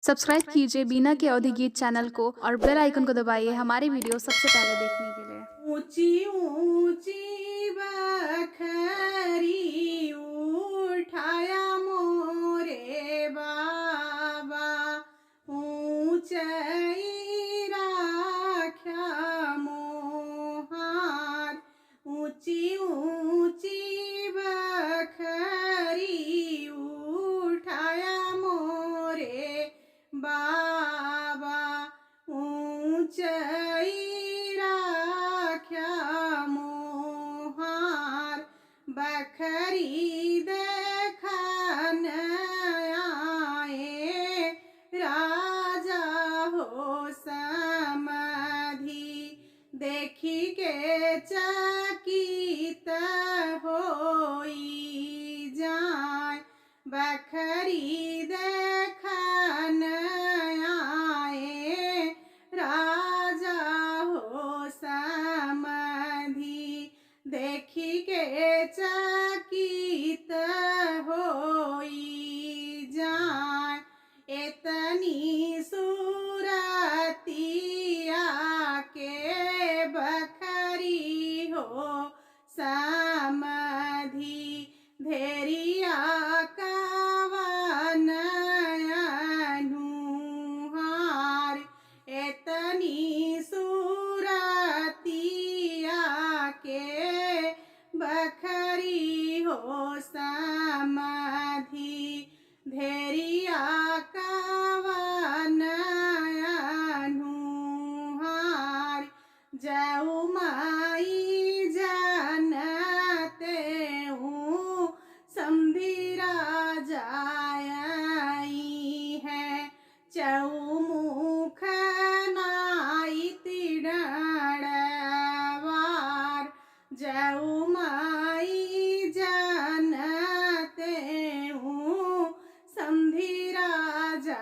Subscribe कीजिए बीना के अवधि गीत चैनल को और बेल आइकन को दबाइए हमारी वीडियो सबसे पहले देखने के लिए। ऊंची ऊंची बखरी उठाया मोरे बाबा, ऊंचाई राख्या मोहार। ऊंची ऊंची बखरी उठाया मोरे बाबा, ऊंचाई राख्या मोहार। बखरी देखन आए राजा हो समाधि, देखी के चकित होई जाय। बखरी देखन आए राजा हो समाधि, देखी के चकित होई जाय। एतनी सूरतिया के बखरी हो समाधि, धेरिया कवन अनुहार। एतनी सूरतिया के बखरी हो समाधि, धेरिया कवन अनुहार। जऊ माई जानते हूँ समधी राजा आई है, चौमुख नाई तिड़वार। जऊ माई जानते हूँ समधी राजा